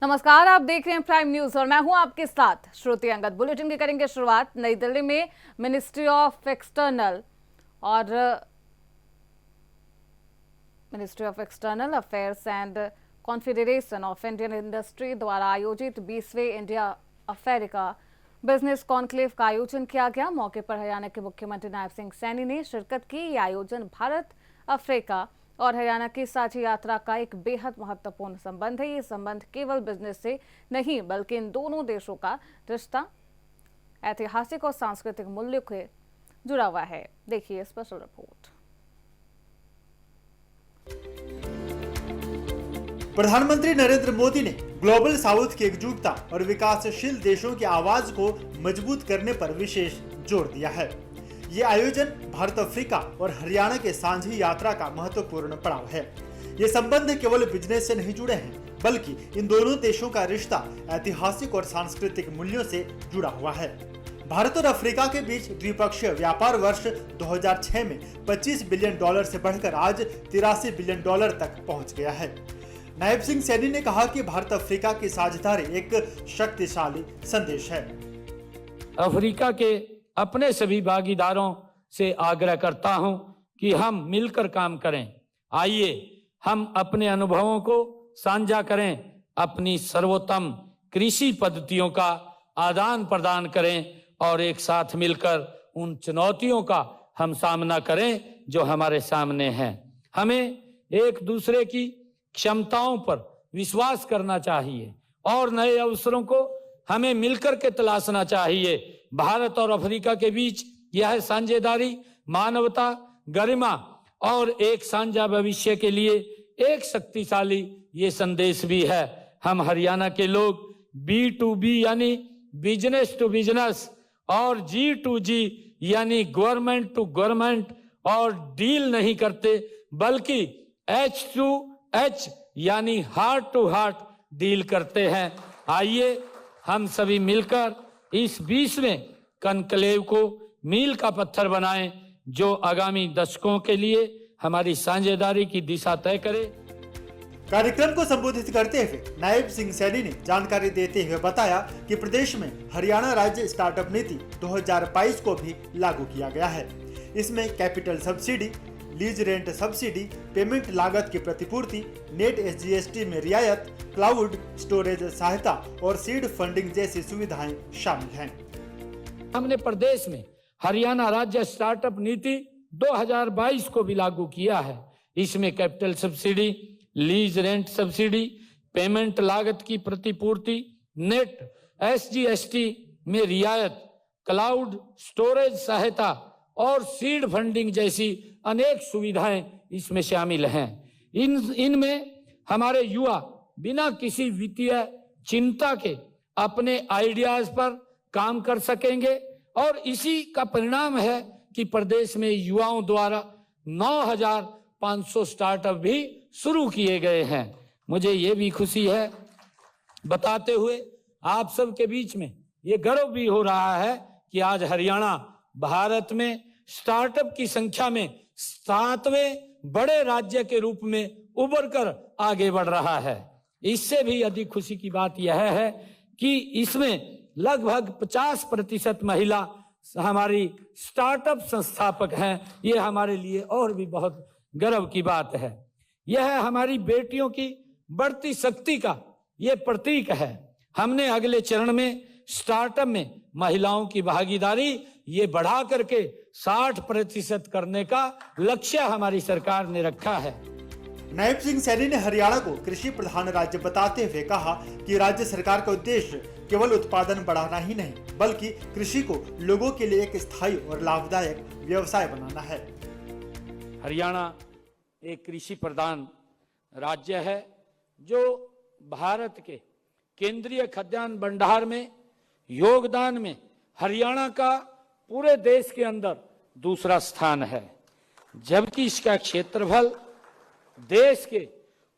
नमस्कार, आप देख रहे हैं प्राइम न्यूज और मैं हूं आपके साथ श्रुति अंगद। बुलेटिन की करेंगे शुरुआत। नई दिल्ली में ministry of external affairs and confederation of Indian industry द्वारा आयोजित 20वें इंडिया अफ्रीका बिजनेस कॉन्क्लेव का आयोजन किया गया। मौके पर हरियाणा के मुख्यमंत्री नायब सिंह सैनी ने शिरकत की। ये आयोजन भारत, अफ्रीका और हरियाणा की साझी यात्रा का एक बेहद महत्वपूर्ण संबंध है। ये संबंध केवल बिजनेस से नहीं बल्कि इन दोनों देशों का रिश्ता ऐतिहासिक और सांस्कृतिक मूल्यों से जुड़ा हुआ है। देखिए स्पेशल रिपोर्ट। प्रधानमंत्री नरेंद्र मोदी ने ग्लोबल साउथ की एकजुटता और विकासशील देशों की आवाज को मजबूत करने पर विशेष जोर दिया है। ये आयोजन भारत, अफ्रीका और हरियाणा के साझी यात्रा का महत्वपूर्ण पड़ाव है। ये संबंध केवल बिजनेस से नहीं जुड़े हैं बल्कि इन दोनों देशों का रिश्ता ऐतिहासिक और सांस्कृतिक मूल्यों से जुड़ा हुआ है। भारत और अफ्रीका के बीच द्विपक्षीय व्यापार वर्ष 2006 में $25 बिलियन से बढ़कर आज $83 बिलियन तक पहुंच गया है। नायब सिंह सैनी ने कहा कि भारत अफ्रीका की साझेदारी एक शक्तिशाली संदेश है। अफ्रीका के अपने सभी भागीदारों से आग्रह करता हूं कि हम मिलकर काम करें। आइए हम अपने अनुभवों को साझा करें, अपनी सर्वोत्तम कृषि पद्धतियों का आदान प्रदान करें और एक साथ मिलकर उन चुनौतियों का हम सामना करें जो हमारे सामने हैं। हमें एक दूसरे की क्षमताओं पर विश्वास करना चाहिए और नए अवसरों को हमें मिलकर के तलाशना चाहिए। भारत और अफ्रीका के बीच यह साझेदारी मानवता, गरिमा और एक साझा भविष्य के लिए एक शक्तिशाली ये संदेश भी है। हम हरियाणा के लोग B2B यानी बिजनेस टू बिजनेस और G2G यानी गवर्नमेंट टू गवर्नमेंट और डील नहीं करते बल्कि H2H यानी हार्ट टू हार्ट डील करते हैं। आइए हम सभी मिलकर इस 20वें कॉन्क्लेव को मील का पत्थर बनाएं जो आगामी दशकों के लिए हमारी साझेदारी की दिशा तय करे। कार्यक्रम को संबोधित करते हुए नायब सिंह सैनी ने जानकारी देते हुए बताया कि प्रदेश में हरियाणा राज्य स्टार्टअप नीति 2022 को भी लागू किया गया है। इसमें capital subsidy, lease rent subsidy, payment लागत की प्रतिपूर्ति, नेट SGST में रियायत, क्लाउड स्टोरेज सहायता और सीड फंडिंग जैसी सुविधाएं शामिल हैं। हमने प्रदेश में हरियाणा राज्य स्टार्टअप नीति 2022 को भी लागू किया है। इसमें capital subsidy, lease rent subsidy, payment लागत की प्रतिपूर्ति, नेट SGST में रियायत, क्लाउड स्टोरेज सहायता और सीड फंडिंग जैसी अनेक सुविधाएं इसमें शामिल हैं। इनमें हमारे युवा बिना किसी वित्तीय चिंता के अपने आइडियाज पर काम कर सकेंगे और इसी का परिणाम है कि प्रदेश में युवाओं द्वारा 9,500 स्टार्टअप भी शुरू किए गए हैं। मुझे ये भी खुशी है बताते हुए आप सबके बीच में ये गर्व भी हो रहा है कि आज हरियाणा भारत में स्टार्टअप की संख्या में 7वें बड़े राज्य के रूप में उभर कर आगे बढ़ रहा है। इससे भी अधिक खुशी की बात यह है कि इसमें लगभग 50% महिला हमारी स्टार्टअप संस्थापक हैं। ये हमारे लिए और भी बहुत गर्व की बात है। यह हमारी बेटियों की बढ़ती शक्ति का ये प्रतीक है। हमने अगले चरण में स्टार्टअप में महिलाओं की भागीदारी ये बढ़ा करके 60% करने का लक्ष्य हमारी सरकार ने रखा है। नायब सिंह सैनी ने हरियाणा को कृषि प्रधान राज्य बताते हुए कहा कि राज्य सरकार का उद्देश्य केवल उत्पादन बढ़ाना ही नहीं बल्कि कृषि को लोगों के लिए एक स्थायी और लाभदायक व्यवसाय बनाना है। हरियाणा एक कृषि प्रधान राज्य है जो भारत के केंद्रीय खाद्यान्न भंडार में योगदान में हरियाणा का पूरे देश के अंदर दूसरा स्थान है, जबकि इसका क्षेत्रफल देश के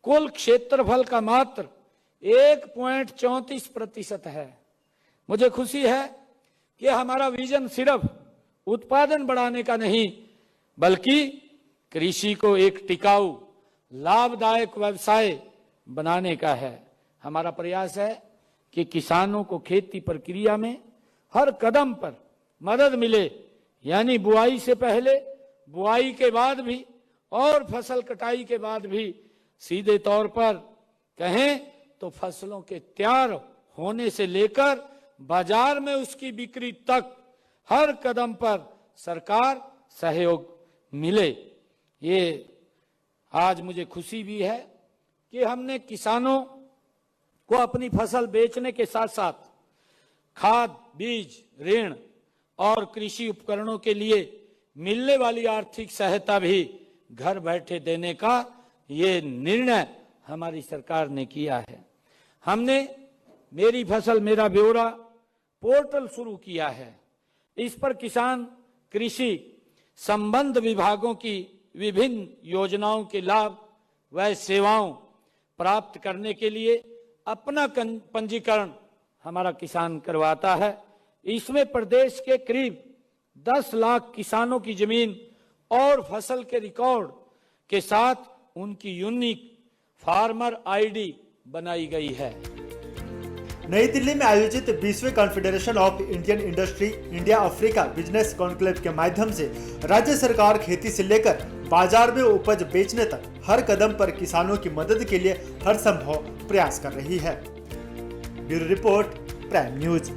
कुल क्षेत्रफल का मात्र 1.34% है। मुझे खुशी है कि हमारा विजन सिर्फ उत्पादन बढ़ाने का नहीं बल्कि कृषि को एक टिकाऊ लाभदायक व्यवसाय बनाने का है। हमारा प्रयास है कि किसानों को खेती प्रक्रिया में हर कदम पर मदद मिले, यानी बुआई से पहले, बुआई के बाद भी और फसल कटाई के बाद भी। सीधे तौर पर कहें तो फसलों के तैयार होने से लेकर बाजार में उसकी बिक्री तक हर कदम पर सरकार सहयोग मिले। ये आज मुझे खुशी भी है कि हमने किसानों को अपनी फसल बेचने के साथ साथ खाद, बीज, ऋण और कृषि उपकरणों के लिए मिलने वाली आर्थिक सहायता भी घर बैठे देने का ये निर्णय हमारी सरकार ने किया है। हमने मेरी फसल मेरा ब्यौरा पोर्टल शुरू किया है। इस पर किसान कृषि संबंध विभागों की विभिन्न योजनाओं के लाभ व सेवाओं प्राप्त करने के लिए अपना पंजीकरण हमारा किसान करवाता है। इसमें प्रदेश के करीब 10 लाख किसानों की जमीन और फसल के रिकॉर्ड के साथ उनकी यूनिक फार्मर आईडी बनाई गई है। नई दिल्ली में आयोजित 20वें confederation of Indian industry India Africa business conclave के माध्यम से राज्य सरकार खेती से लेकर बाजार में उपज बेचने तक हर कदम पर किसानों की मदद के लिए हर संभव प्रयास कर रही है। Bureau report, prime news.